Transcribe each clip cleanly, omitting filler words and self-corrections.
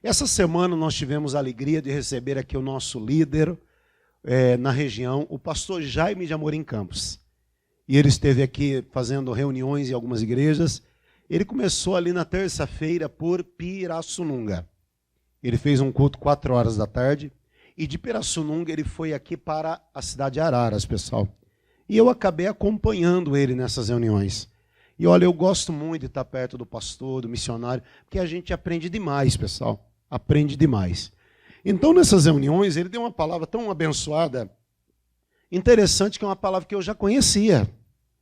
Essa semana nós tivemos a alegria de receber aqui o nosso líder na região, o pastor Jaime de Amorim Campos. E ele esteve aqui fazendo reuniões em algumas igrejas. Ele começou ali na terça-feira por Pirassununga. Ele fez um culto 4 horas da tarde. E de Pirassununga ele foi aqui para a cidade de Araras, pessoal. E eu acabei acompanhando ele nessas reuniões. E olha, eu gosto muito de estar perto do pastor, do missionário, porque a gente aprende demais, pessoal. Aprende demais. Então, nessas reuniões, ele deu uma palavra tão abençoada, interessante, que é uma palavra que eu já conhecia.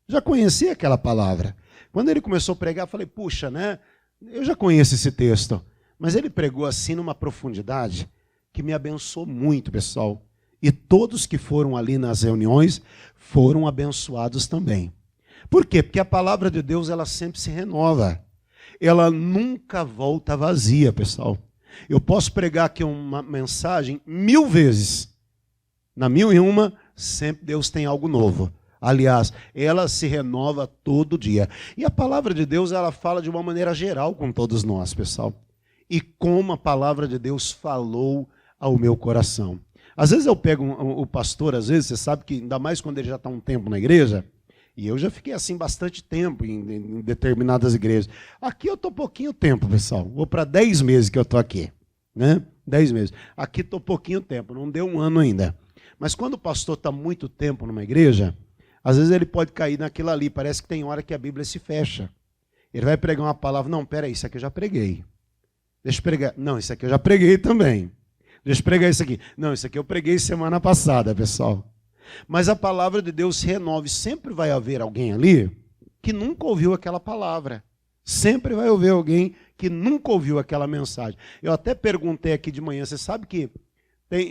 Já conhecia aquela palavra. Quando ele começou a pregar, eu falei, puxa, né? Eu já conheço esse texto. Mas ele pregou assim numa profundidade que me abençoou muito, pessoal. E todos que foram ali nas reuniões foram abençoados também. Por quê? Porque a palavra de Deus, ela sempre se renova. Ela nunca volta vazia, pessoal. Eu posso pregar aqui uma mensagem 1000 vezes. Na 1001, sempre Deus tem algo novo. Aliás, ela se renova todo dia. E a palavra de Deus, ela fala de uma maneira geral com todos nós, pessoal. E como a palavra de Deus falou ao meu coração. Às vezes eu pego o pastor, às vezes, você sabe que, ainda mais quando ele já está um tempo na igreja, e eu já fiquei assim bastante tempo em determinadas igrejas. Aqui eu estou pouquinho tempo, pessoal. Vou para 10 meses que eu estou aqui. Né? 10 meses. Aqui estou pouquinho tempo, não deu um ano ainda. Mas quando o pastor está muito tempo numa igreja, às vezes ele pode cair naquilo ali. Parece que tem hora que a Bíblia se fecha. Ele vai pregar uma palavra. Não, peraí, isso aqui eu já preguei. Deixa eu pregar. Não, isso aqui eu já preguei também. Deixa eu pregar isso aqui. Não, isso aqui eu preguei semana passada, pessoal. Mas a palavra de Deus se renova. Sempre vai haver alguém ali que nunca ouviu aquela palavra. Sempre vai haver alguém que nunca ouviu aquela mensagem. Eu até perguntei aqui de manhã, você sabe que tem,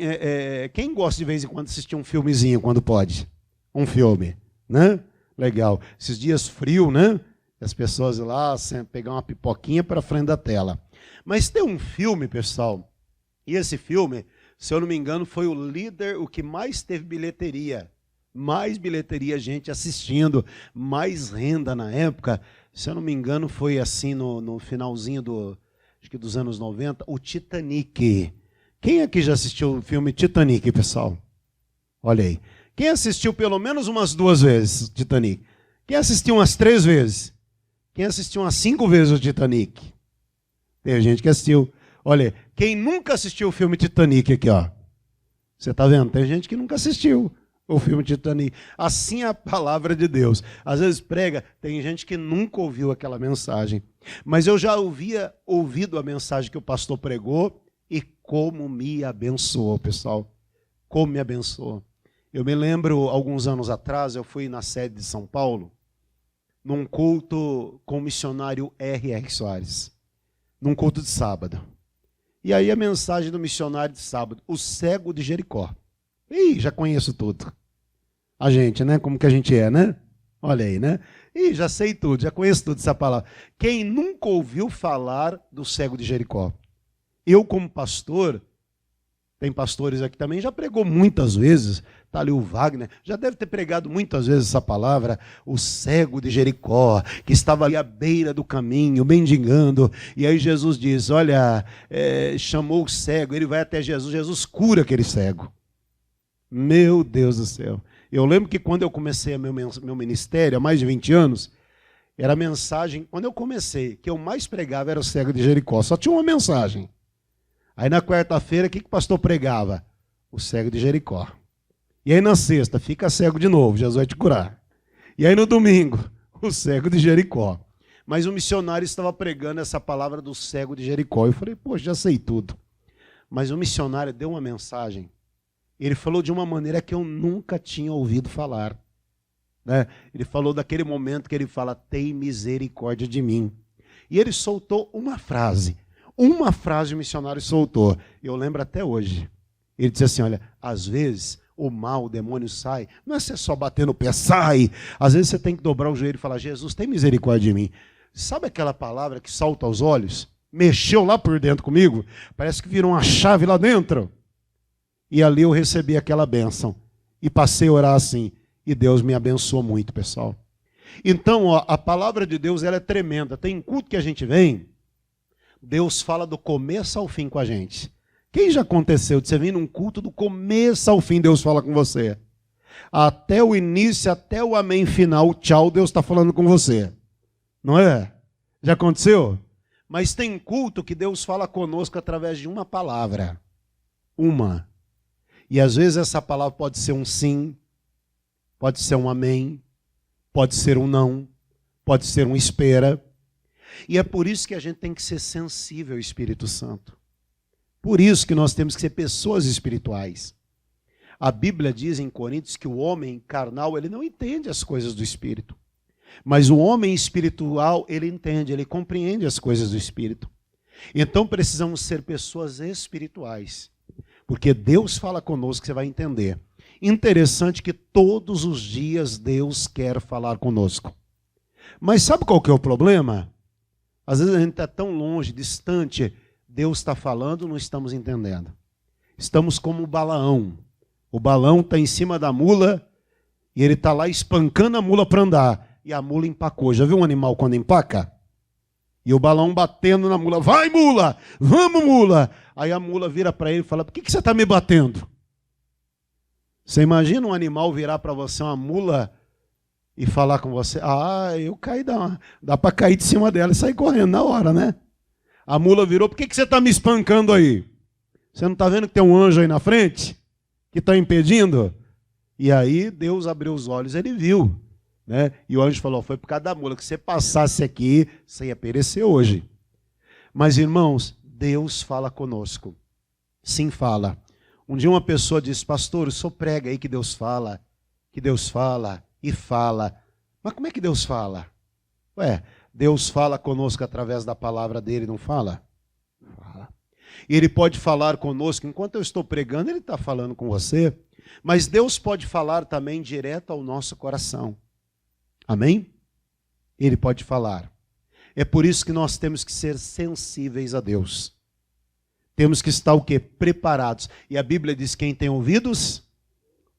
quem gosta de vez em quando assistir um filmezinho quando pode? Um filme, né? Legal. Esses dias frio, né? As pessoas lá pegar uma pipoquinha para frente da tela. Mas tem um filme, pessoal, e esse filme, se eu não me engano, foi o líder, o que mais teve bilheteria. Mais bilheteria, gente assistindo, mais renda na época. Se eu não me engano, foi assim no finalzinho acho que dos anos 90, o Titanic. Quem aqui já assistiu o filme Titanic, pessoal? Olha aí. Quem assistiu pelo menos umas 2 vezes o Titanic? Quem assistiu umas 3 vezes? Quem assistiu umas 5 vezes o Titanic? Tem gente que assistiu. Olha, quem nunca assistiu o filme Titanic aqui, ó. Você está vendo? Tem gente que nunca assistiu o filme Titanic. Assim é a palavra de Deus. Às vezes prega, tem gente que nunca ouviu aquela mensagem. Mas eu já ouvido a mensagem que o pastor pregou e como me abençoou, pessoal. Como me abençoou. Eu me lembro, alguns anos atrás, eu fui na sede de São Paulo, num culto com o missionário R.R. Soares. Num culto de sábado. E aí a mensagem do missionário de sábado, o cego de Jericó. Ih, já conheço tudo. A gente, né? Como que a gente é, né? Olha aí, né? Ih, já sei tudo, já conheço tudo essa palavra. Quem nunca ouviu falar do cego de Jericó? Eu, como pastor, tem pastores aqui também, já pregou muitas vezes, está ali o Wagner, já deve ter pregado muitas vezes essa palavra, o cego de Jericó, que estava ali à beira do caminho, mendigando, e aí Jesus diz, olha, chamou o cego, ele vai até Jesus, Jesus cura aquele cego. Meu Deus do céu. Eu lembro que quando eu comecei meu ministério, há mais de 20 anos, era a mensagem, quando eu comecei, que eu mais pregava era o cego de Jericó, só tinha uma mensagem. Aí na quarta-feira, o que o pastor pregava? O cego de Jericó. E aí na sexta, fica cego de novo, Jesus vai te curar. E aí no domingo, o cego de Jericó. Mas o missionário estava pregando essa palavra do cego de Jericó. Eu falei, poxa, já sei tudo. Mas o missionário deu uma mensagem. Ele falou de uma maneira que eu nunca tinha ouvido falar. Né? Ele falou daquele momento que ele fala, tem misericórdia de mim. E ele soltou uma frase. Uma frase o missionário soltou. Eu lembro até hoje. Ele disse assim, olha, às vezes o mal, o demônio sai. Não é você só bater no pé, sai. Às vezes você tem que dobrar o joelho e falar, Jesus, tem misericórdia de mim. Sabe aquela palavra que salta aos olhos? Mexeu lá por dentro comigo? Parece que virou uma chave lá dentro. E ali eu recebi aquela bênção. E passei a orar assim. E Deus me abençoou muito, pessoal. Então, ó, a palavra de Deus ela é tremenda. Tem culto que a gente vem, Deus fala do começo ao fim com a gente. Quem já aconteceu de você vir num culto do começo ao fim, Deus fala com você? Até o início, até o amém final, tchau, Deus está falando com você. Não é? Já aconteceu? Mas tem culto que Deus fala conosco através de uma palavra. Uma. E às vezes essa palavra pode ser um sim, pode ser um amém, pode ser um não, pode ser um espera. E é por isso que a gente tem que ser sensível ao Espírito Santo. Por isso que nós temos que ser pessoas espirituais. A Bíblia diz em Coríntios que o homem carnal, ele não entende as coisas do Espírito. Mas o homem espiritual, ele entende, ele compreende as coisas do Espírito. Então precisamos ser pessoas espirituais. Porque Deus fala conosco, você vai entender. Interessante que todos os dias Deus quer falar conosco. Mas sabe qual que é o problema? Às vezes a gente está tão longe, distante, Deus está falando, não estamos entendendo. Estamos como o Balaão. O Balaão está em cima da mula e ele está lá espancando a mula para andar. E a mula empacou. Já viu um animal quando empaca? E o Balaão batendo na mula. Vai, mula! Vamos, mula! Aí a mula vira para ele e fala, por que você está me batendo? Você imagina um animal virar para você, uma mula, e falar com você, eu caí, dá para cair de cima dela e sair correndo na hora, né? A mula virou, por que você está me espancando aí? Você não está vendo que tem um anjo aí na frente? Que está impedindo? E aí Deus abriu os olhos, ele viu, né? E o anjo falou, foi por causa da mula, que você passasse aqui, você ia perecer hoje. Mas irmãos, Deus fala conosco. Sim, fala. Um dia uma pessoa disse, pastor, o senhor prega aí que Deus fala e fala. Mas como é que Deus fala? Deus fala conosco através da palavra dele, não fala? Fala. E ele pode falar conosco, enquanto eu estou pregando, ele está falando com você, mas Deus pode falar também direto ao nosso coração. Amém? Ele pode falar. É por isso que nós temos que ser sensíveis a Deus. Temos que estar o quê? Preparados. E a Bíblia diz, quem tem ouvidos,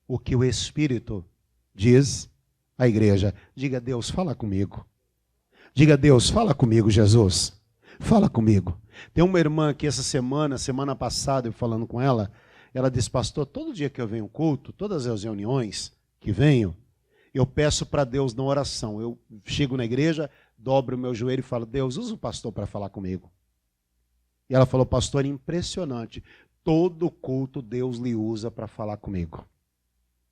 o que o Espírito diz à igreja. Diga, Deus, fala comigo. Diga, Deus, fala comigo, Jesus. Fala comigo. Tem uma irmã aqui essa semana passada, eu falando com ela, ela disse, pastor, todo dia que eu venho ao culto, todas as reuniões que venho, eu peço para Deus na oração. Eu chego na igreja, dobro o meu joelho e falo, Deus, usa o pastor para falar comigo. E ela falou, pastor, impressionante. Todo culto Deus lhe usa para falar comigo.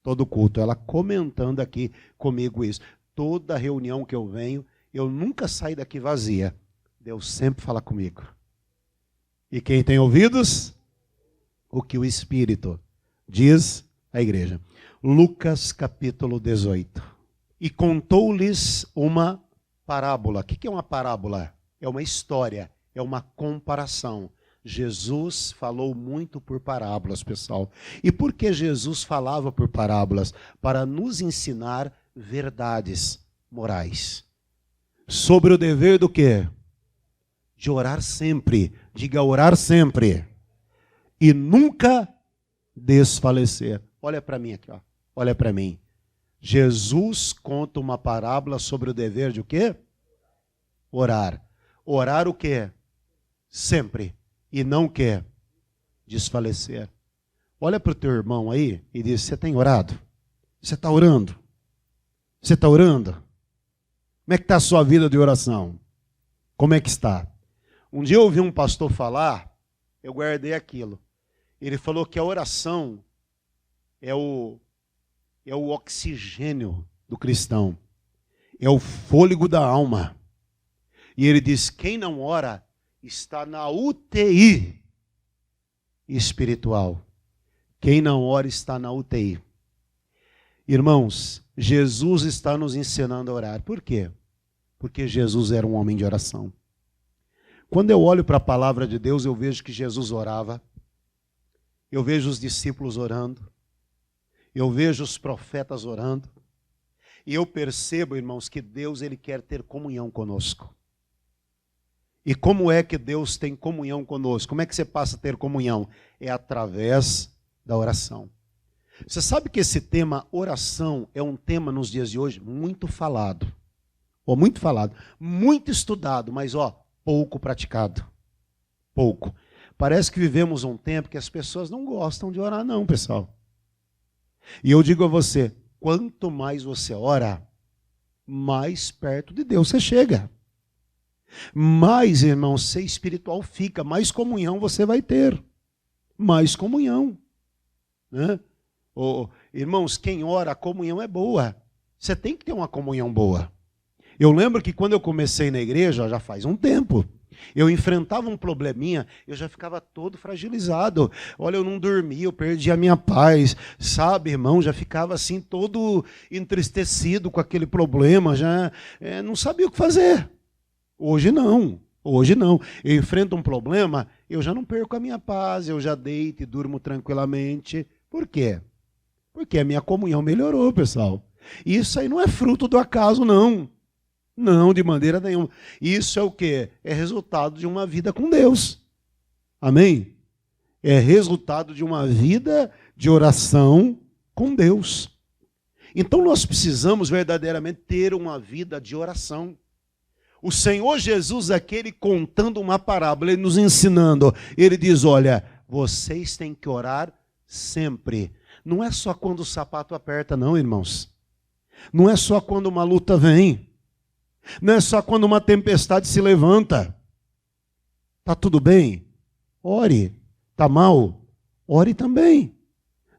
Todo culto. Ela comentando aqui comigo isso. Toda reunião que eu venho, eu nunca saio daqui vazia. Deus sempre fala comigo. E quem tem ouvidos, o que o Espírito diz à igreja. Lucas capítulo 18. E contou-lhes uma parábola. O que é uma parábola? É uma história. É uma comparação. Jesus falou muito por parábolas, pessoal. E por que Jesus falava por parábolas? Para nos ensinar verdades morais. Sobre o dever do quê? De orar sempre. Diga, orar sempre. E nunca desfalecer. Olha para mim aqui, ó. Olha para mim. Jesus conta uma parábola sobre o dever de o quê? Orar. Orar o quê? Sempre. E não quer desfalecer. Olha para o teu irmão aí e diz, você tem orado? Você está orando? Você está orando? Como é que está a sua vida de oração? Como é que está? Um dia eu ouvi um pastor falar, eu guardei aquilo. Ele falou que a oração é o oxigênio do cristão. É o fôlego da alma. E ele diz, quem não ora está na UTI espiritual. Quem não ora está na UTI. Irmãos, Jesus está nos ensinando a orar. Por quê? Porque Jesus era um homem de oração. Quando eu olho para a palavra de Deus, eu vejo que Jesus orava. Eu vejo os discípulos orando. Eu vejo os profetas orando. E eu percebo, irmãos, que Deus ele quer ter comunhão conosco. E como é que Deus tem comunhão conosco? Como é que você passa a ter comunhão? É através da oração. Você sabe que esse tema, oração, é um tema nos dias de hoje muito falado. Muito falado, muito estudado, mas pouco praticado. Pouco. Parece que vivemos um tempo que as pessoas não gostam de orar, não, pessoal. E eu digo a você, quanto mais você ora, mais perto de Deus você chega. Mais, irmão, ser espiritual fica, mais comunhão você vai ter. Mais comunhão. Né? Irmãos, quem ora, a comunhão é boa. Você tem que ter uma comunhão boa. Eu lembro que quando eu comecei na igreja, já faz um tempo, eu enfrentava um probleminha, eu já ficava todo fragilizado. Olha, eu não dormia, eu perdi a minha paz, sabe, irmão? Já ficava assim todo entristecido com aquele problema, já não sabia o que fazer. Hoje não. Eu enfrento um problema, eu já não perco a minha paz, eu já deito e durmo tranquilamente. Por quê? Porque a minha comunhão melhorou, pessoal. Isso aí não é fruto do acaso, não. Não, de maneira nenhuma. Isso é o quê? É resultado de uma vida com Deus. Amém? É resultado de uma vida de oração com Deus. Então nós precisamos verdadeiramente ter uma vida de oração. O Senhor Jesus, aquele contando uma parábola, ele nos ensinando, ele diz, olha, vocês têm que orar sempre. Não é só quando o sapato aperta, não, irmãos. Não é só quando uma luta vem. Não é só quando uma tempestade se levanta. Está tudo bem? Ore. Está mal? Ore também.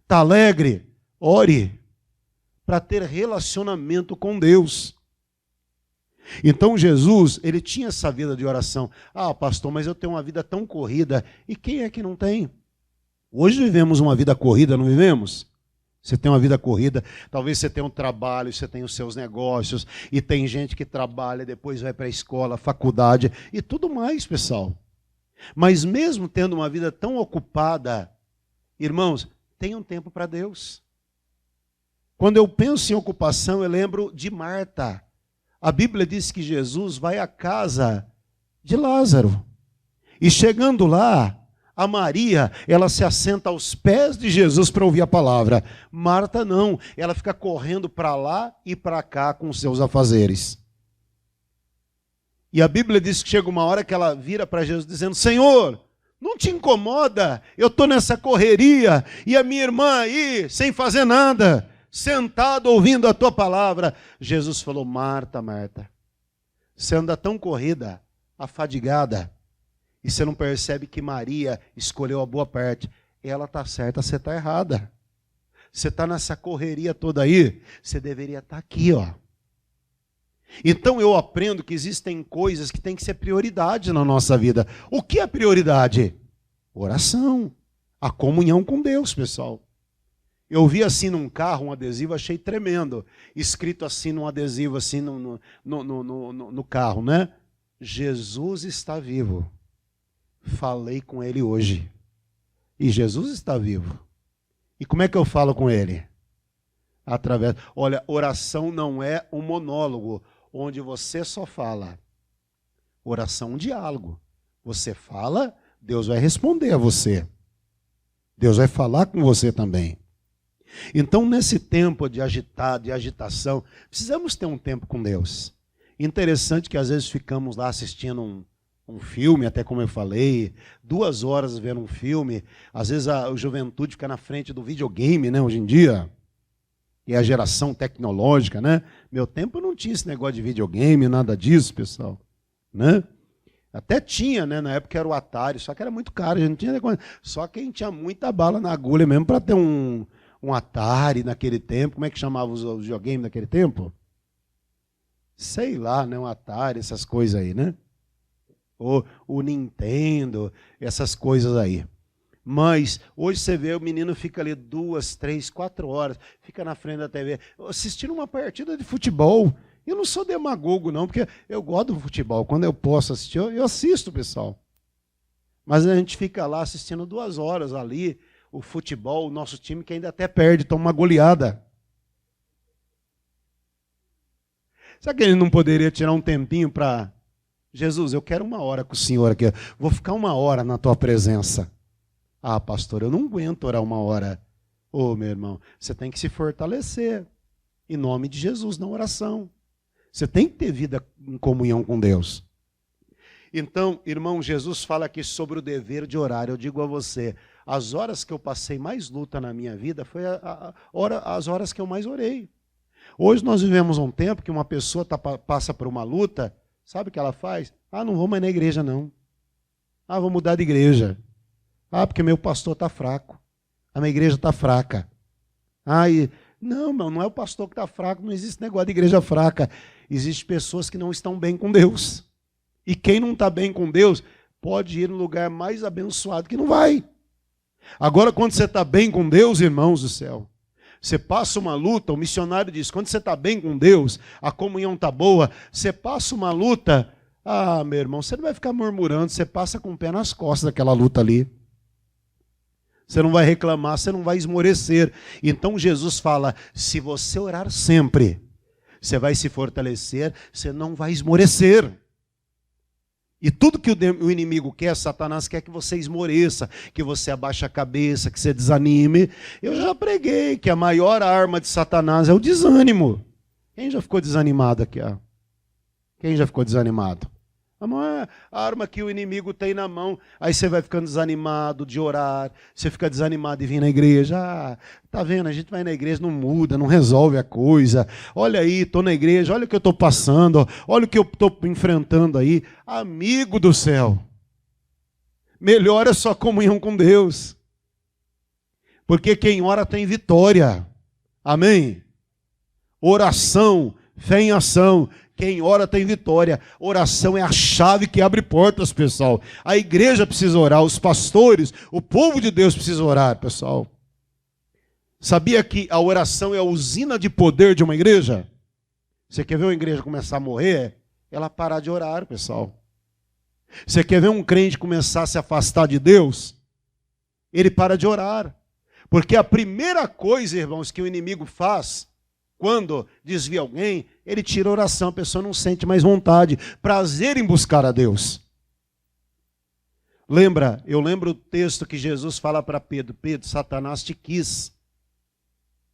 Está alegre? Ore. Para ter relacionamento com Deus. Então Jesus, ele tinha essa vida de oração. Ah, pastor, mas eu tenho uma vida tão corrida. E quem é que não tem? Hoje vivemos uma vida corrida, não vivemos? Você tem uma vida corrida, talvez você tenha um trabalho, você tem os seus negócios, e tem gente que trabalha, depois vai para a escola, faculdade, e tudo mais, pessoal. Mas mesmo tendo uma vida tão ocupada, irmãos, tenha um tempo para Deus. Quando eu penso em ocupação, eu lembro de Marta. A Bíblia diz que Jesus vai à casa de Lázaro. E chegando lá, a Maria, ela se assenta aos pés de Jesus para ouvir a palavra. Marta não, ela fica correndo para lá e para cá com os seus afazeres. E a Bíblia diz que chega uma hora que ela vira para Jesus dizendo, Senhor, não te incomoda, eu estou nessa correria e a minha irmã aí, sem fazer nada, sentada ouvindo a tua palavra. Jesus falou, Marta, Marta, você anda tão corrida, afadigada, e você não percebe que Maria escolheu a boa parte. Ela está certa, você está errada. Você está nessa correria toda aí, você deveria estar aqui, ó. Então eu aprendo que existem coisas que têm que ser prioridade na nossa vida. O que é prioridade? Oração. A comunhão com Deus, pessoal. Eu vi assim num carro, um adesivo, achei tremendo. Escrito assim num adesivo, assim no carro, né? Jesus está vivo. Falei com ele hoje. E Jesus está vivo. E como é que eu falo com ele? Através. Olha, oração não é um monólogo, onde você só fala. Oração é um diálogo. Você fala, Deus vai responder a você. Deus vai falar com você também. Então, nesse tempo de agitação, precisamos ter um tempo com Deus. Interessante que às vezes ficamos lá assistindo um filme, até como eu falei, 2 horas vendo um filme. Às vezes a juventude fica na frente do videogame, né, hoje em dia. E a geração tecnológica, né? Meu tempo não tinha esse negócio de videogame, nada disso, pessoal. Né? Até tinha, né? Na época era o Atari, só que era muito caro, a gente não tinha negócio. Só quem tinha muita bala na agulha mesmo para ter um Atari naquele tempo. Como é que chamava os videogames naquele tempo? Sei lá, né? Um Atari, essas coisas aí, né? O Nintendo, essas coisas aí. Mas hoje você vê, o menino fica ali 2, 3, 4 horas, fica na frente da TV, assistindo uma partida de futebol. Eu não sou demagogo, não, porque eu gosto do futebol. Quando eu posso assistir, eu assisto, pessoal. Mas a gente fica lá assistindo 2 horas ali, o futebol, o nosso time que ainda até perde, toma uma goleada. Será que ele não poderia tirar um tempinho para... Jesus, eu quero 1 hora com o Senhor aqui. Vou ficar 1 hora na tua presença. Ah, pastor, eu não aguento orar 1 hora. Ô, meu irmão, você tem que se fortalecer. Em nome de Jesus, na oração. Você tem que ter vida em comunhão com Deus. Então, irmão, Jesus fala aqui sobre o dever de orar. Eu digo a você, as horas que eu passei mais luta na minha vida foi as horas que eu mais orei. Hoje nós vivemos um tempo que uma pessoa passa por uma luta, sabe o que ela faz? Ah, não vou mais na igreja não. Ah, vou mudar de igreja. Ah, porque meu pastor está fraco. A minha igreja está fraca. Ah, não é o pastor que está fraco, não existe negócio de igreja fraca. Existem pessoas que não estão bem com Deus. E quem não está bem com Deus pode ir no lugar mais abençoado que não vai. Agora, quando você está bem com Deus, irmãos do céu, você passa uma luta, o missionário diz, quando você está bem com Deus, a comunhão está boa, você passa uma luta, ah, meu irmão, você não vai ficar murmurando, você passa com o pé nas costas daquela luta ali. Você não vai reclamar, você não vai esmorecer. Então Jesus fala, se você orar sempre, você vai se fortalecer, você não vai esmorecer. E tudo que o inimigo quer, Satanás quer que você esmoreça, que você abaixe a cabeça, que você desanime. Eu já preguei que a maior arma de Satanás é o desânimo. Quem já ficou desanimado aqui? Quem já ficou desanimado? A maior arma que o inimigo tem na mão. Aí você vai ficando desanimado de orar, você fica desanimado de vir na igreja. Ah, tá vendo, a gente vai na igreja, não muda, não resolve a coisa. Olha aí, estou na igreja, olha o que eu estou passando, olha o que eu estou enfrentando aí. Amigo do céu, melhora a sua comunhão com Deus. Porque quem ora tem vitória. Amém? Oração, fé em ação. Quem ora tem vitória. Oração é a chave que abre portas, pessoal. A igreja precisa orar, os pastores, o povo de Deus precisa orar, pessoal. Sabia que a oração é a usina de poder de uma igreja? Você quer ver uma igreja começar a morrer? Ela parar de orar, pessoal. Você quer ver um crente começar a se afastar de Deus? Ele para de orar. Porque a primeira coisa, irmãos, que o inimigo faz quando desvia alguém, ele tira a oração, a pessoa não sente mais vontade, prazer em buscar a Deus. Eu lembro o texto que Jesus fala para Pedro, Pedro, Satanás te quis,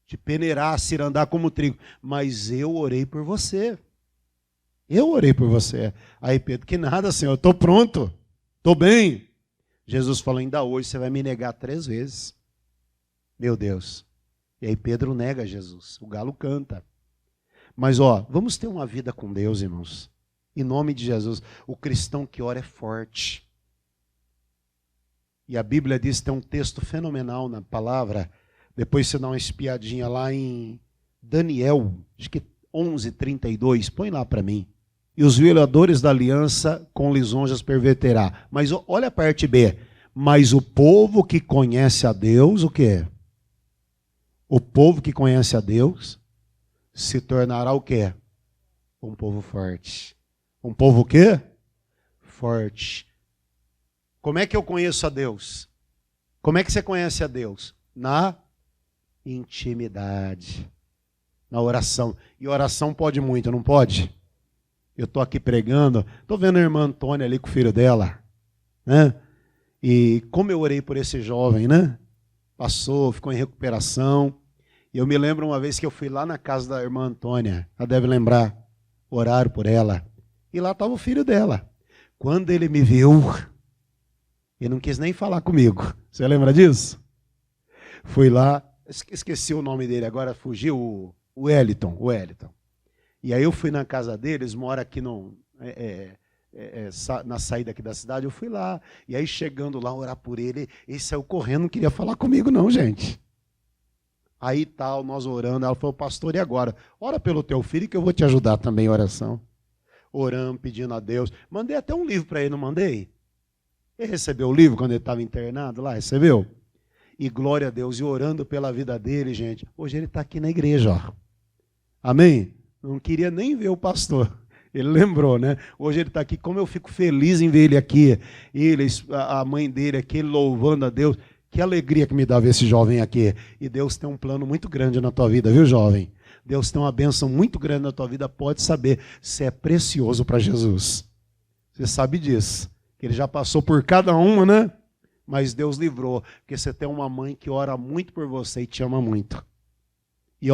te peneirar, cirandar como trigo, mas eu orei por você. Eu orei por você. Aí Pedro, que nada, Senhor, eu estou pronto, estou bem. Jesus falou, ainda hoje você vai me negar 3 vezes. Meu Deus. E aí Pedro nega Jesus, o galo canta. Mas vamos ter uma vida com Deus, irmãos. Em nome de Jesus, o cristão que ora é forte. E a Bíblia diz, tem um texto fenomenal na palavra, depois você dá uma espiadinha lá em Daniel, acho que 11:32, põe lá para mim. E os violadores da aliança com lisonjas perverterá. Mas olha a parte B. Mas o povo que conhece a Deus, o quê? O povo que conhece a Deus se tornará o quê? Um povo forte. Um povo o quê? Forte. Como é que eu conheço a Deus? Como é que você conhece a Deus? Na intimidade. Na oração. E oração pode muito, não pode? Eu estou aqui pregando, estou vendo a irmã Antônia ali com o filho dela, né? E como eu orei por esse jovem, né? Passou, ficou em recuperação. E eu me lembro uma vez que eu fui lá na casa da irmã Antônia, ela deve lembrar, oraram por ela. E lá estava o filho dela. Quando ele me viu, ele não quis nem falar comigo. Você lembra disso? Fui lá, esqueci o nome dele, agora fugiu, o Wellington. E aí eu fui na casa deles, mora aqui na saída aqui da cidade, eu fui lá. E aí chegando lá, orar por ele, ele saiu correndo, não queria falar comigo não, gente. Aí tal, nós orando, ela falou, pastor, e agora? Ora pelo teu filho que eu vou te ajudar também em oração. Orando, pedindo a Deus. Mandei até um livro para ele, não mandei? Ele recebeu o livro quando ele estava internado lá, recebeu? E glória a Deus, e orando pela vida dele, gente. Hoje ele está aqui na igreja, ó. Amém? Não queria nem ver o pastor. Ele lembrou, né? Hoje ele está aqui, como eu fico feliz em ver ele aqui. Ele, a mãe dele aqui, louvando a Deus. Que alegria que me dá ver esse jovem aqui. E Deus tem um plano muito grande na tua vida, viu, jovem? Deus tem uma bênção muito grande na tua vida. Pode saber, você é precioso para Jesus. Você sabe disso. Que ele já passou por cada uma, né? Mas Deus livrou. Porque você tem uma mãe que ora muito por você e te ama muito. E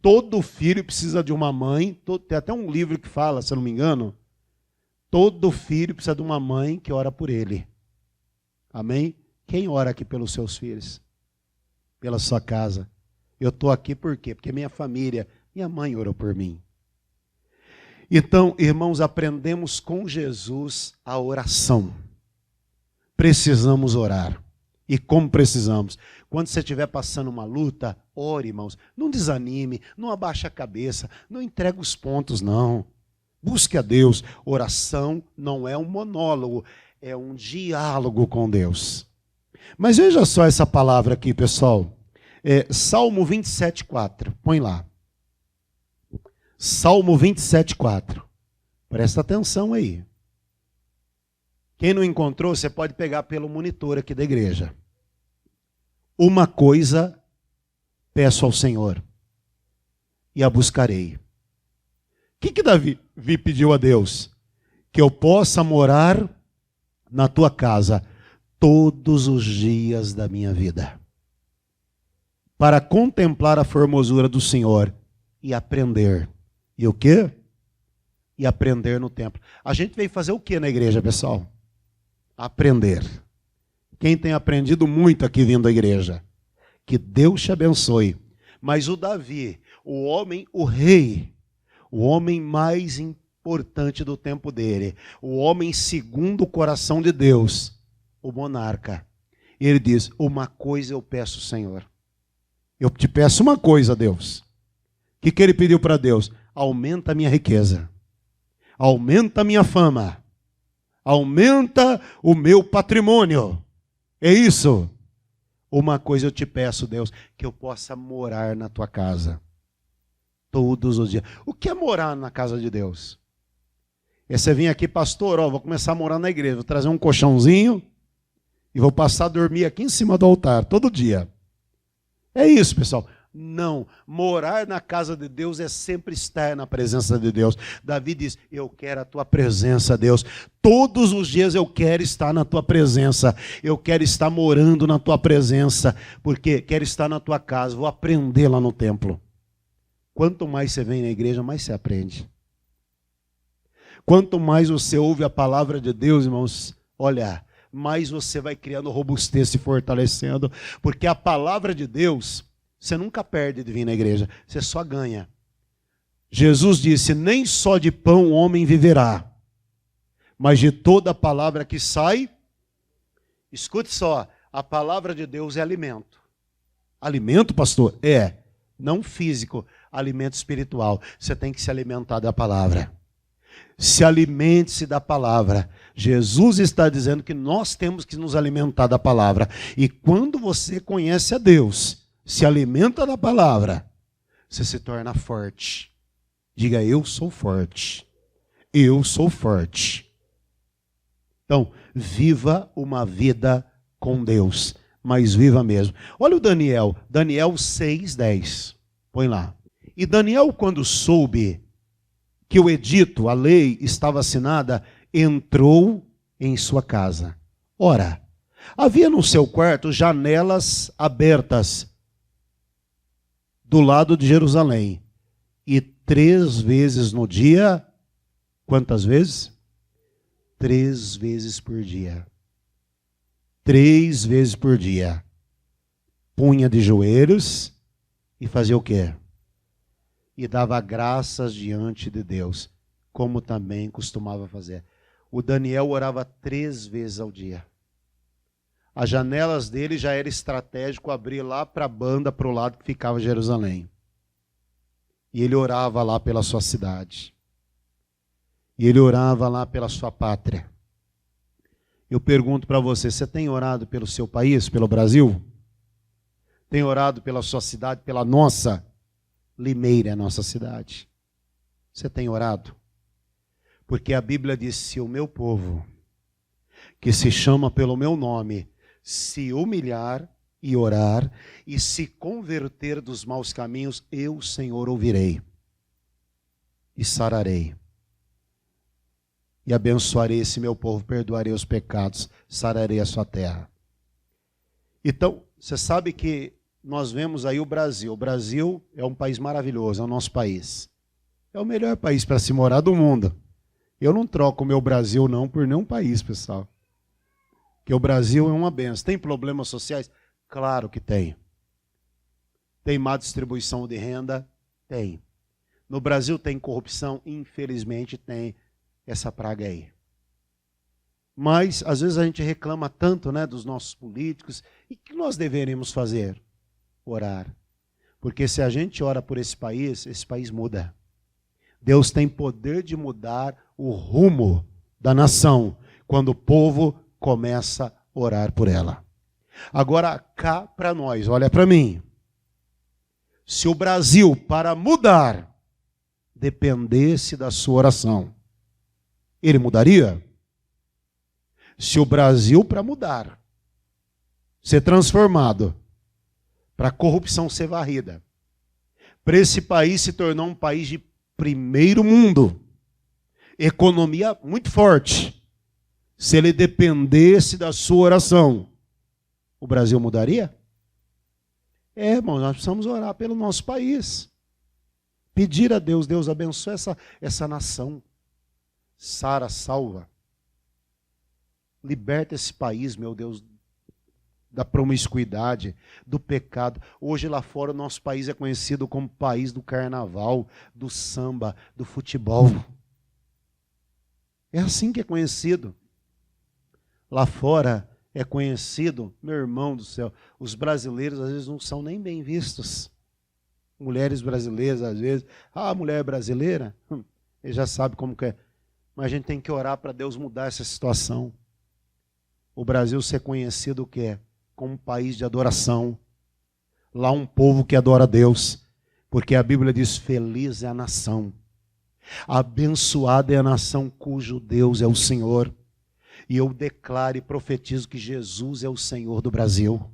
todo filho precisa de uma mãe. Tem até um livro que fala, se eu não me engano, Todo filho precisa de uma mãe que ora por ele. Amém? Quem ora aqui pelos seus filhos? Pela sua casa? Eu estou aqui por quê? Porque minha família, minha mãe orou por mim. Então, irmãos, aprendemos com Jesus a oração. Precisamos orar. E como precisamos? Quando você estiver passando uma luta, ore, irmãos. Não desanime, não abaixe a cabeça, não entregue os pontos, não. Busque a Deus. Oração não é um monólogo, é um diálogo com Deus. Mas veja só essa palavra aqui, pessoal. Salmo 27,4. Põe lá. Salmo 27,4. Presta atenção aí. Quem não encontrou, você pode pegar pelo monitor aqui da igreja. Uma coisa peço ao Senhor, e a buscarei. O que Davi pediu a Deus? Que eu possa morar na tua casa todos os dias da minha vida, para contemplar a formosura do Senhor e aprender. E o quê? E aprender no templo. A gente veio fazer o quê na igreja, pessoal? Aprender. Quem tem aprendido muito aqui vindo à igreja? Que Deus te abençoe. Mas o Davi, o homem, o rei, o homem mais importante do tempo dele, o homem segundo o coração de Deus, o monarca, ele diz: uma coisa eu peço, Senhor. Eu te peço uma coisa, Deus. O que ele pediu para Deus? Aumenta a minha riqueza, aumenta a minha fama, aumenta o meu patrimônio. É isso. Uma coisa eu te peço, Deus, que eu possa morar na tua casa todos os dias. O que é morar na casa de Deus? Você vem aqui, pastor, vou começar a morar na igreja, vou trazer um colchãozinho e vou passar a dormir aqui em cima do altar todo dia. É isso, pessoal. Não, morar na casa de Deus é sempre estar na presença de Deus. Davi diz: eu quero a tua presença, Deus. Todos os dias eu quero estar na tua presença. Eu quero estar morando na tua presença, porque quero estar na tua casa. Vou aprender lá no templo. Quanto mais você vem na igreja, mais você aprende. Quanto mais você ouve a palavra de Deus, irmãos, olha, mais você vai criando robustez, se fortalecendo, porque a palavra de Deus, você nunca perde de vir na igreja, você só ganha. Jesus disse: nem só de pão o homem viverá, mas de toda a palavra que sai. Escute só, a palavra de Deus é alimento. Alimento, pastor? Não físico, alimento espiritual. Você tem que se alimentar da palavra. Se alimente-se da palavra. Jesus está dizendo que nós temos que nos alimentar da palavra. E quando você conhece a Deus, se alimenta da palavra, você se torna forte. Diga: eu sou forte. Eu sou forte. Então, viva uma vida com Deus, mas viva mesmo. Olha o Daniel 6:10. Põe lá. E Daniel, quando soube que o edito, a lei, estava assinada, entrou em sua casa. Ora, havia no seu quarto janelas abertas do lado de Jerusalém. E 3 vezes no dia, quantas vezes? 3 vezes por dia. 3 vezes por dia. Punha de joelhos e fazia o quê? E dava graças diante de Deus, como também costumava fazer. O Daniel orava 3 vezes ao dia. As janelas dele já era estratégico abrir lá para a banda, para o lado que ficava Jerusalém. E ele orava lá pela sua cidade. E ele orava lá pela sua pátria. Eu pergunto para você: você tem orado pelo seu país, pelo Brasil? Tem orado pela sua cidade, pela nossa? Limeira é a nossa cidade. Você tem orado? Porque a Bíblia diz: se o meu povo, que se chama pelo meu nome, se humilhar e orar e se converter dos maus caminhos, eu, Senhor, ouvirei e sararei. E abençoarei esse meu povo, perdoarei os pecados, sararei a sua terra. Então, você sabe que nós vemos aí o Brasil. O Brasil é um país maravilhoso, é o nosso país. É o melhor país para se morar do mundo. Eu não troco o meu Brasil não por nenhum país, pessoal. Porque o Brasil é uma benção. Tem problemas sociais? Claro que tem. Tem má distribuição de renda? Tem. No Brasil tem corrupção? Infelizmente tem essa praga aí. Mas, às vezes, a gente reclama tanto, né, dos nossos políticos. E o que nós deveríamos fazer? Orar. Porque se a gente ora por esse país muda. Deus tem poder de mudar o rumo da nação quando o povo começa a orar por ela. Agora, cá para nós, olha para mim. Se o Brasil, para mudar, dependesse da sua oração, ele mudaria? Se o Brasil, para mudar, ser transformado, para a corrupção ser varrida, para esse país se tornar um país de primeiro mundo, economia muito forte, se ele dependesse da sua oração, o Brasil mudaria? Irmão, nós precisamos orar pelo nosso país. Pedir a Deus, Deus abençoe essa nação. Sara, salva. Liberta esse país, meu Deus, da promiscuidade, do pecado. Hoje lá fora o nosso país é conhecido como país do carnaval, do samba, do futebol. É assim que é conhecido. Lá fora é conhecido, meu irmão do céu, os brasileiros às vezes não são nem bem vistos. Mulheres brasileiras às vezes, a mulher brasileira, ele já sabe como que é. Mas a gente tem que orar para Deus mudar essa situação. O Brasil ser conhecido o que é? Como um país de adoração. Lá um povo que adora a Deus. Porque a Bíblia diz, feliz é a nação. Abençoada é a nação cujo Deus é o Senhor. E eu declaro e profetizo que Jesus é o Senhor do Brasil.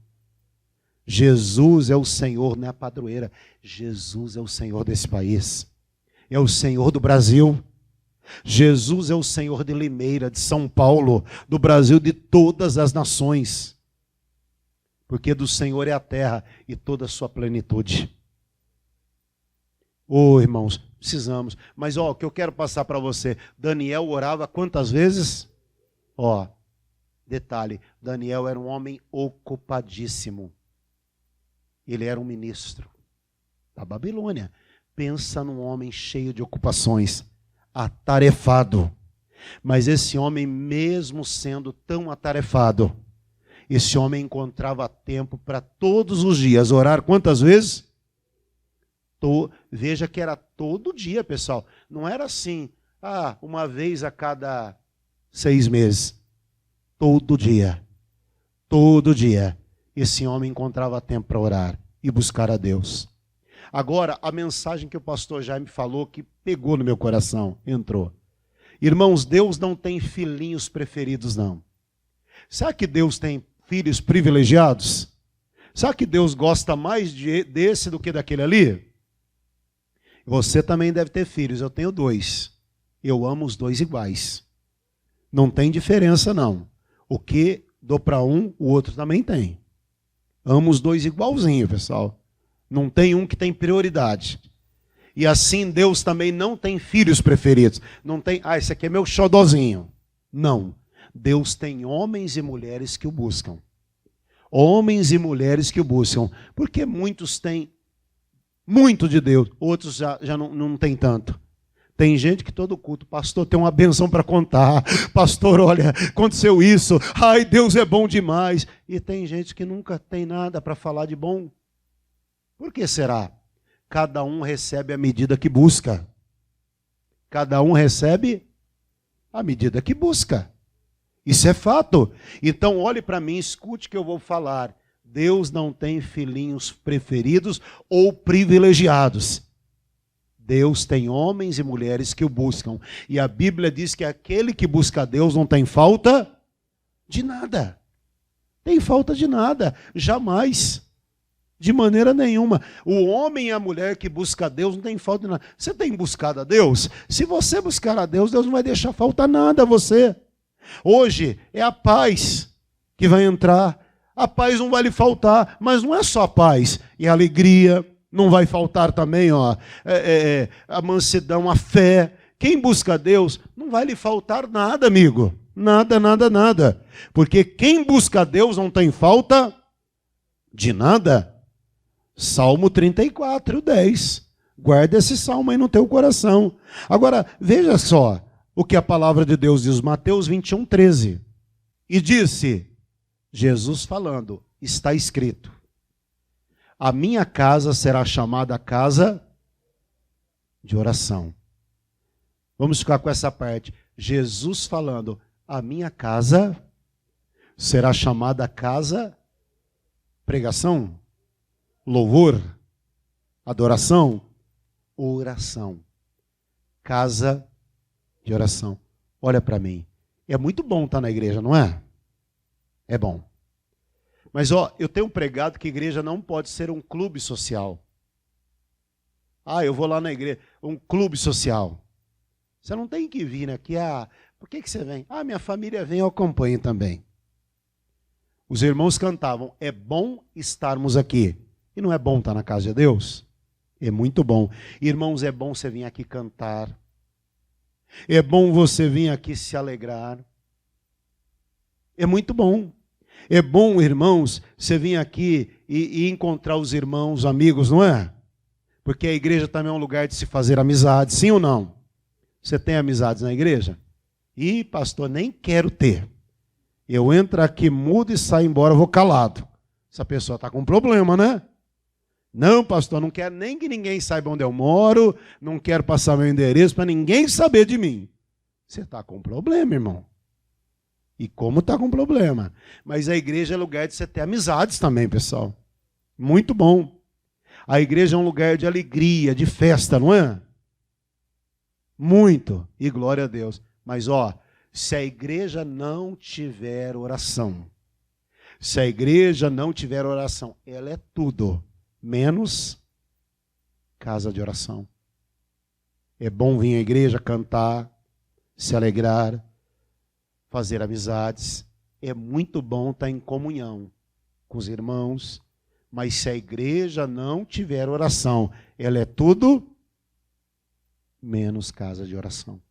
Jesus é o Senhor, não é a padroeira. Jesus é o Senhor desse país. É o Senhor do Brasil. Jesus é o Senhor de Limeira, de São Paulo, do Brasil, de todas as nações. Porque do Senhor é a terra e toda a sua plenitude. Irmãos, precisamos. Mas o que eu quero passar para você, Daniel orava quantas vezes? Detalhe, Daniel era um homem ocupadíssimo. Ele era um ministro da Babilônia. Pensa num homem cheio de ocupações, atarefado. Mas esse homem, mesmo sendo tão atarefado, esse homem encontrava tempo para todos os dias orar. Quantas vezes? Veja que era todo dia, pessoal. Não era assim, uma vez a cada 6 meses. Todo dia. Todo dia. Esse homem encontrava tempo para orar e buscar a Deus. Agora, a mensagem que o pastor Jaime falou, que pegou no meu coração, entrou. Irmãos, Deus não tem filhinhos preferidos, não. Será que Deus tem filhos privilegiados? Será que Deus gosta mais desse do que daquele ali? Você também deve ter filhos, eu tenho 2. Eu amo os 2 iguais. Não tem diferença, não. O que dou para um, o outro também tem. Amo os 2 igualzinho, pessoal. Não tem um que tem prioridade. E assim Deus também não tem filhos preferidos. Não tem, esse aqui é meu xodozinho. Não. Deus tem homens e mulheres que o buscam. Homens e mulheres que o buscam. Porque muitos têm muito de Deus, outros já não têm tanto. Tem gente que todo culto, pastor, tem uma benção para contar. Pastor, olha, aconteceu isso. Ai, Deus é bom demais. E tem gente que nunca tem nada para falar de bom. Por que será? Cada um recebe a medida que busca. Cada um recebe a medida que busca. Isso é fato. Então, olhe para mim, escute o que eu vou falar. Deus não tem filhinhos preferidos ou privilegiados. Deus tem homens e mulheres que o buscam. E a Bíblia diz que aquele que busca a Deus não tem falta de nada. Tem falta de nada, jamais. De maneira nenhuma. O homem e a mulher que busca a Deus não tem falta de nada. Você tem buscado a Deus? Se você buscar a Deus, Deus não vai deixar faltar nada a você. Hoje é a paz que vai entrar. A paz não vai lhe faltar, mas não é só a paz. E a alegria não vai faltar também, a mansidão, a fé. quem busca Deus, não vai lhe faltar nada, amigo. Nada, nada, nada. Porque quem busca Deus não tem falta de nada. Salmo 34, 10. Guarda esse salmo aí no teu coração. Agora, veja só o que a palavra de Deus diz, Mateus 21, 13. E disse, Jesus falando, está escrito, a minha casa será chamada casa de oração. Vamos ficar com essa parte. Jesus falando, a minha casa será chamada casa, pregação, louvor, adoração, oração. Casa de oração. Olha para mim. É muito bom estar na igreja, não é? É bom. Mas, eu tenho pregado que igreja não pode ser um clube social. Eu vou lá na igreja, um clube social. Você não tem que vir aqui, por que você vem? Minha família vem, eu acompanho também. Os irmãos cantavam, é bom estarmos aqui. E não é bom estar na casa de Deus? É muito bom. Irmãos, é bom você vir aqui cantar. É bom você vir aqui se alegrar. É muito bom. É bom, irmãos, você vir aqui e encontrar os irmãos, amigos, não é? Porque a igreja também é um lugar de se fazer amizade, sim ou não? Você tem amizades na igreja? Pastor, nem quero ter. Eu entro aqui mudo e saio embora, vou calado. Essa pessoa está com problema, né? Não, pastor, não quero nem que ninguém saiba onde eu moro, não quero passar meu endereço para ninguém saber de mim. Você está com problema, irmão. E como está com problema? Mas a igreja é lugar de você ter amizades também, pessoal. Muito bom. A igreja é um lugar de alegria, de festa, não é? Muito. E glória a Deus. Mas, se a igreja não tiver oração, se a igreja não tiver oração, ela é tudo, menos casa de oração. É bom vir à igreja cantar, se alegrar, fazer amizades. É muito bom estar em comunhão com os irmãos, mas se a igreja não tiver oração, ela é tudo menos casa de oração.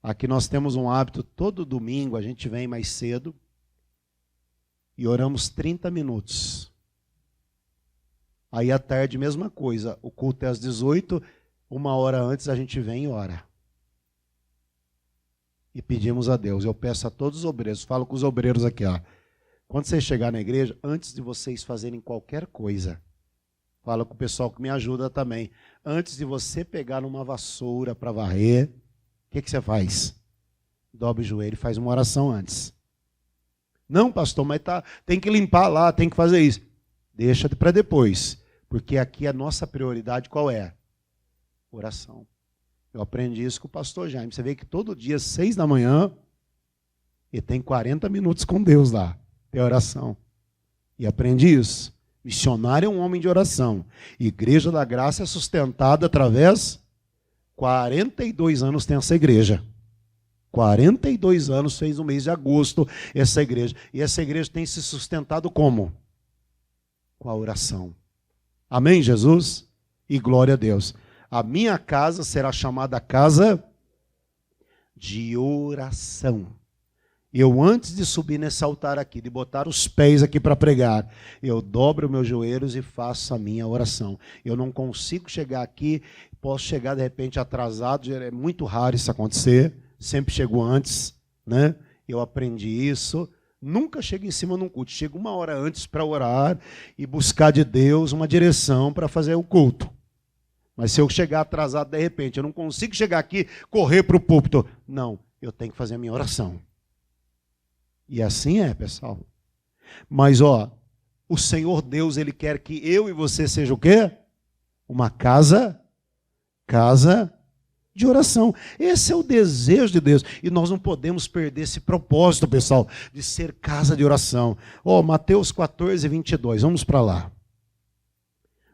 Aqui nós temos um hábito, todo domingo a gente vem mais cedo e oramos 30 minutos. Aí à tarde, mesma coisa, o culto é às 18, uma hora antes a gente vem e ora. E pedimos a Deus. Eu peço a todos os obreiros, falo com os obreiros aqui, quando vocês chegarem na igreja, antes de vocês fazerem qualquer coisa, falo com o pessoal que me ajuda também, antes de você pegar uma vassoura para varrer, o que você faz? Dobre o joelho e faz uma oração antes. Não, pastor, mas tem que limpar lá, tem que fazer isso. Deixa para depois, porque aqui a nossa prioridade qual é? Oração. Eu aprendi isso com o pastor Jaime. Você vê que todo dia, 6 da manhã, ele tem 40 minutos com Deus lá, tem oração. E aprendi isso. Missionário é um homem de oração. Igreja da Graça é sustentada através... 42 anos tem essa igreja. 42 anos fez no mês de agosto essa igreja. E essa igreja tem se sustentado como? Com a oração. Amém, Jesus? E glória a Deus. A minha casa será chamada casa de oração. Eu, antes de subir nesse altar aqui, de botar os pés aqui para pregar, eu dobro meus joelhos e faço a minha oração. Eu não consigo chegar aqui, posso chegar de repente atrasado, é muito raro isso acontecer, sempre chego antes, né? Eu aprendi isso, nunca chego em cima num culto, chego uma hora antes para orar e buscar de Deus uma direção para fazer o culto. Mas se eu chegar atrasado de repente, eu não consigo chegar aqui, correr para o púlpito. Não, eu tenho que fazer a minha oração. E assim é, pessoal. Mas, o Senhor Deus, Ele quer que eu e você seja o quê? Uma casa de oração. Esse é o desejo de Deus. E nós não podemos perder esse propósito, pessoal, de ser casa de oração. Mateus 14, 22. Vamos para lá.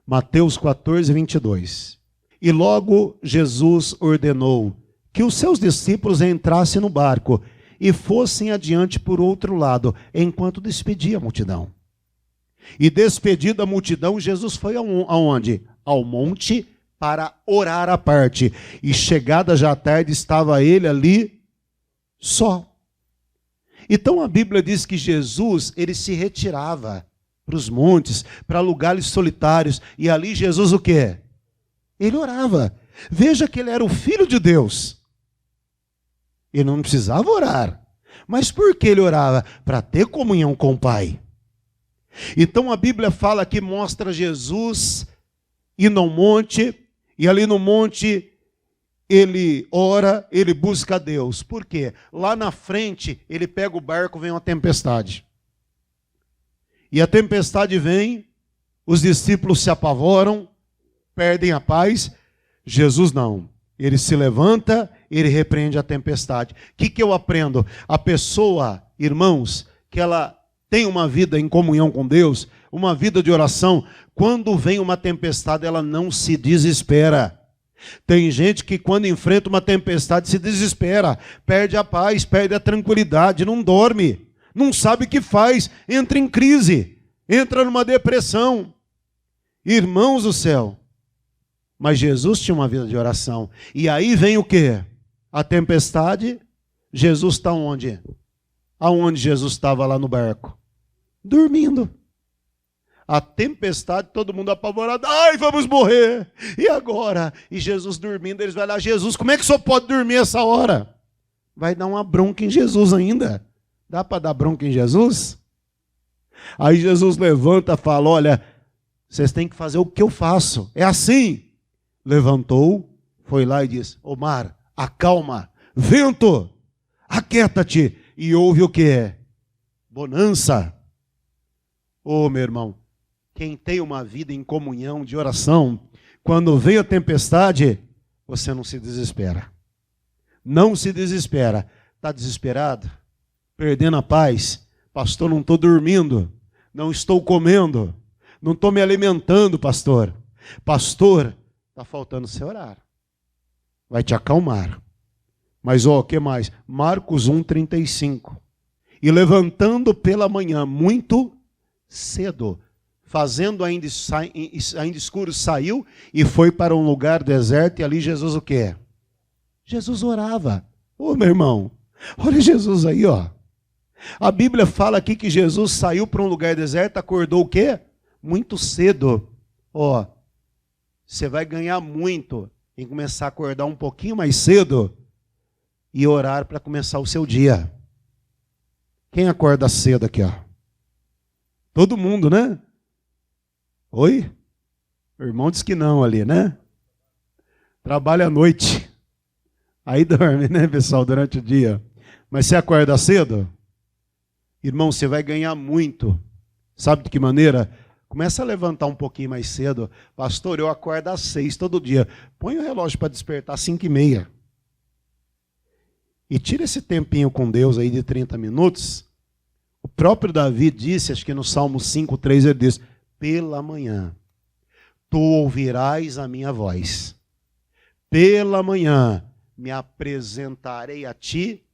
Mateus 14, 22. E logo Jesus ordenou que os seus discípulos entrassem no barco e fossem adiante por outro lado, enquanto despedia a multidão. E despedida a multidão, Jesus foi aonde? Ao Monte para orar à parte. E chegada já a tarde, estava ele ali só. Então a Bíblia diz que Jesus, ele se retirava para os montes, para lugares solitários, e ali Jesus o quê? Ele orava. Veja que ele era o Filho de Deus. Ele não precisava orar. Mas por que ele orava? Para ter comunhão com o Pai. Então a Bíblia fala que mostra Jesus indo ao monte, e ali no monte ele ora, ele busca a Deus. Por quê? Lá na frente ele pega o barco, vem uma tempestade. E a tempestade vem, os discípulos se apavoram, perdem a paz. Jesus não. Ele se levanta, ele repreende a tempestade. O que eu aprendo? A pessoa, irmãos, que ela tem uma vida em comunhão com Deus, uma vida de oração, quando vem uma tempestade, ela não se desespera. Tem gente que quando enfrenta uma tempestade se desespera, perde a paz, perde a tranquilidade, não dorme, não sabe o que faz, entra em crise, entra numa depressão. Irmãos do céu, mas Jesus tinha uma vida de oração. E aí vem o quê? A tempestade. Jesus está onde? Aonde Jesus estava lá no barco? Dormindo. A tempestade, todo mundo apavorado. Ai, vamos morrer. E agora? E Jesus dormindo, eles vão lá, Jesus, como é que o senhor pode dormir essa hora? Vai dar uma bronca em Jesus ainda. Dá para dar bronca em Jesus? Aí Jesus levanta e fala, olha, vocês têm que fazer o que eu faço. É assim. Levantou, foi lá e disse, ô mar, acalma, vento, aquieta-te. E houve o que? Bonança. Ô meu irmão, quem tem uma vida em comunhão, de oração, quando vem a tempestade, você não se desespera. Não se desespera. Está desesperado? Perdendo a paz? Pastor, não estou dormindo, não estou comendo, não estou me alimentando, pastor. Pastor, está faltando você orar. Vai te acalmar. Mas, o que mais? Marcos 1,35. E levantando pela manhã, muito cedo, fazendo ainda escuro, saiu e foi para um lugar deserto, e ali Jesus o quê? Jesus orava. Ô meu irmão, olha Jesus aí, ó. A Bíblia fala aqui que Jesus saiu para um lugar deserto, acordou o quê? Muito cedo. Ó, você vai ganhar muito em começar a acordar um pouquinho mais cedo e orar para começar o seu dia. Quem acorda cedo aqui, ó? Todo mundo, né? Oi? O irmão disse que não ali, né? Trabalha à noite. Aí dorme, né, pessoal, durante o dia. Mas você acorda cedo? Irmão, você vai ganhar muito. Sabe de que maneira? Começa a levantar um pouquinho mais cedo. Pastor, eu acordo às 6 todo dia. Põe o relógio para despertar às 5:30. E tira esse tempinho com Deus aí de 30 minutos. O próprio Davi disse, acho que no Salmo 5:3, ele diz, pela manhã, tu ouvirás a minha voz. Pela manhã, me apresentarei a ti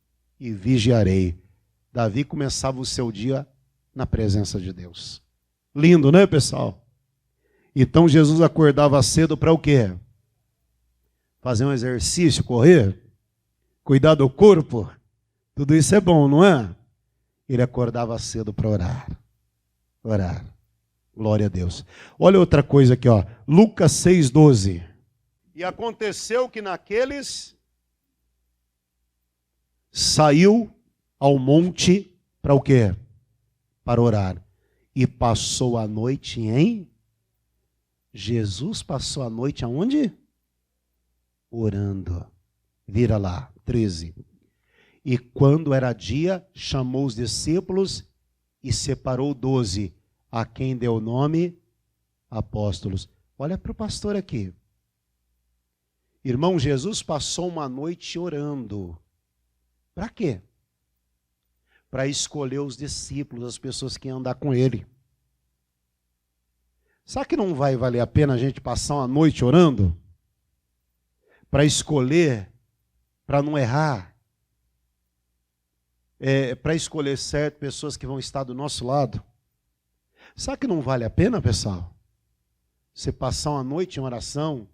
e vigiarei. Davi começava o seu dia na presença de Deus. Lindo, né, pessoal? Então Jesus acordava cedo para o quê? Fazer um exercício, correr, cuidar do corpo. Tudo isso é bom, não é? Ele acordava cedo para orar. Orar. Glória a Deus. Olha outra coisa aqui, ó. Lucas 6:12. E aconteceu que naqueles saiu ao monte para o quê? Para orar. E passou a noite em... Jesus passou a noite aonde? Orando. Vira lá, 13. E quando era dia, chamou os discípulos e separou 12, a quem deu o nome apóstolos. Olha para o pastor aqui. Irmão, Jesus passou uma noite orando. Para quê? Para escolher os discípulos, as pessoas que iam andar com ele. Sabe que não vai valer a pena a gente passar uma noite orando? Para escolher, para não errar. Para escolher certo pessoas que vão estar do nosso lado. Sabe que não vale a pena, pessoal? Você passar uma noite em oração,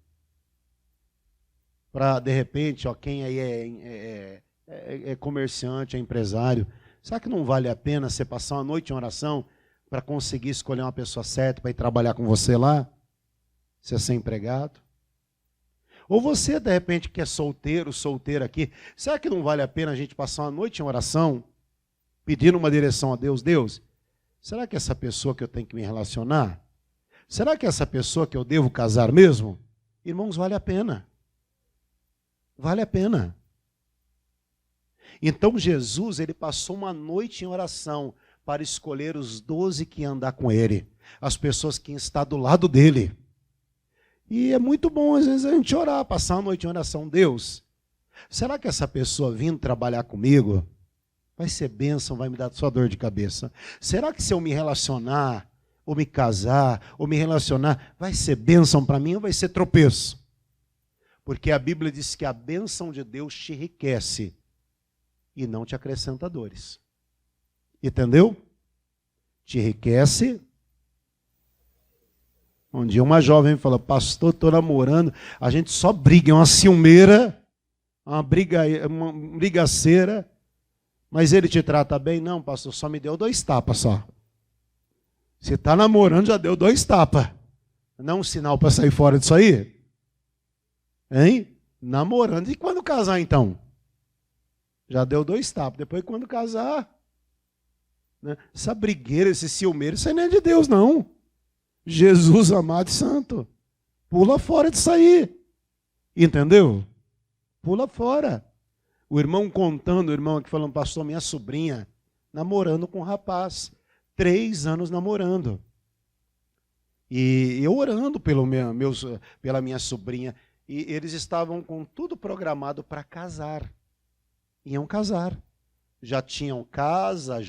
para, de repente, ó, quem aí é comerciante, é empresário, será que não vale a pena você passar uma noite em oração para conseguir escolher uma pessoa certa para ir trabalhar com você lá? Você ser empregado? Ou você, de repente, que é solteira aqui, será que não vale a pena a gente passar uma noite em oração, pedindo uma direção a Deus? Deus, será que essa pessoa que eu tenho que me relacionar, será que essa pessoa que eu devo casar mesmo? Irmãos, vale a pena. Vale a pena. Então Jesus, ele passou uma noite em oração para escolher os 12 que iam andar com ele, as pessoas que estão do lado dele. E é muito bom, às vezes, a gente orar, passar uma noite em oração. Deus, será que essa pessoa vindo trabalhar comigo vai ser bênção, vai me dar só dor de cabeça? Será que se eu me relacionar, ou me casar, ou me relacionar, vai ser bênção para mim ou vai ser tropeço? Porque a Bíblia diz que a bênção de Deus te enriquece e não te acrescenta dores. Entendeu? Te enriquece. Um dia uma jovem falou, pastor, estou namorando, a gente só briga, é uma ciumeira, uma brigaceira, mas ele te trata bem? Não, pastor, só me deu 2 tapas só. Você está namorando, já deu 2 tapas. Não é um sinal para sair fora disso aí? Hein? Namorando. E quando casar, então? Já deu 2 tapas. Depois, quando casar, né? Essa brigueira, esse ciúmeiro, isso aí não é de Deus, não. Jesus amado e santo. Pula fora disso aí. Entendeu? Pula fora. O irmão contando, o irmão aqui falando, pastor, minha sobrinha namorando com um rapaz. 3 anos namorando. E eu orando pela minha sobrinha. E eles estavam com tudo programado para casar. Iam casar. Já tinham casa,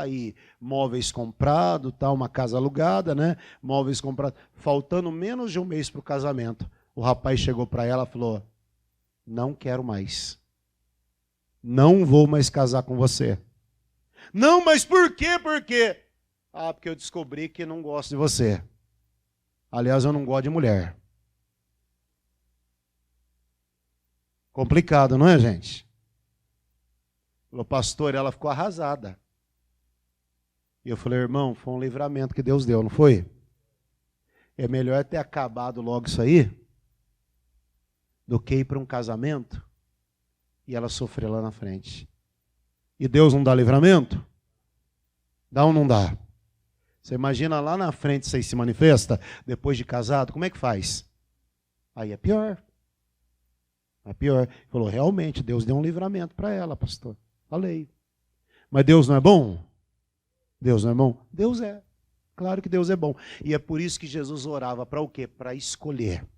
e móveis comprados, tá, uma casa alugada, né? Móveis comprados. Faltando menos de um mês para o casamento. O rapaz chegou para ela e falou, não quero mais. Não vou mais casar com você. Não, mas por quê? Por quê? Ah, porque eu descobri que não gosto de você. Aliás, eu não gosto de mulher. Complicado, não é, gente? Falou, pastor, ela ficou arrasada. E eu falei, irmão, foi um livramento que Deus deu, não foi? É melhor ter acabado logo isso aí do que ir para um casamento e ela sofrer lá na frente. E Deus não dá livramento? Dá ou não dá? Você imagina lá na frente, você se manifesta, depois de casado, como é que faz? Aí é pior. É pior. Ele falou, realmente, Deus deu um livramento para ela, pastor. Falei. Mas Deus não é bom? Deus não é bom? Deus é. Claro que Deus é bom. E é por isso que Jesus orava para o quê? Para escolher.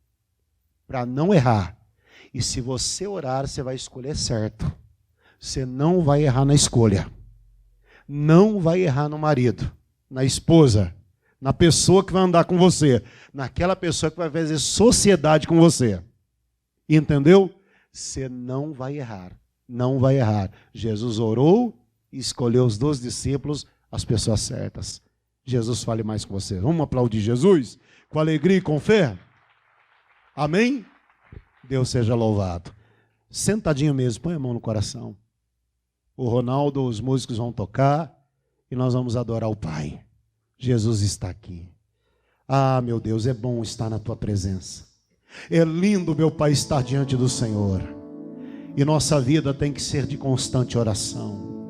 Para não errar. E se você orar, você vai escolher certo. Você não vai errar na escolha. Não vai errar no marido, na esposa, na pessoa que vai andar com você, naquela pessoa que vai fazer sociedade com você. Entendeu? Você não vai errar. Não vai errar. Jesus orou e escolheu os 12 discípulos, as pessoas certas. Jesus fale mais com você. Vamos aplaudir Jesus com alegria e com fé? Amém? Deus seja louvado. Sentadinho mesmo, põe a mão no coração. O Ronaldo, os músicos vão tocar e nós vamos adorar o Pai. Jesus está aqui. Ah, meu Deus, é bom estar na tua presença. É lindo, meu Pai, estar diante do Senhor. E nossa vida tem que ser de constante oração.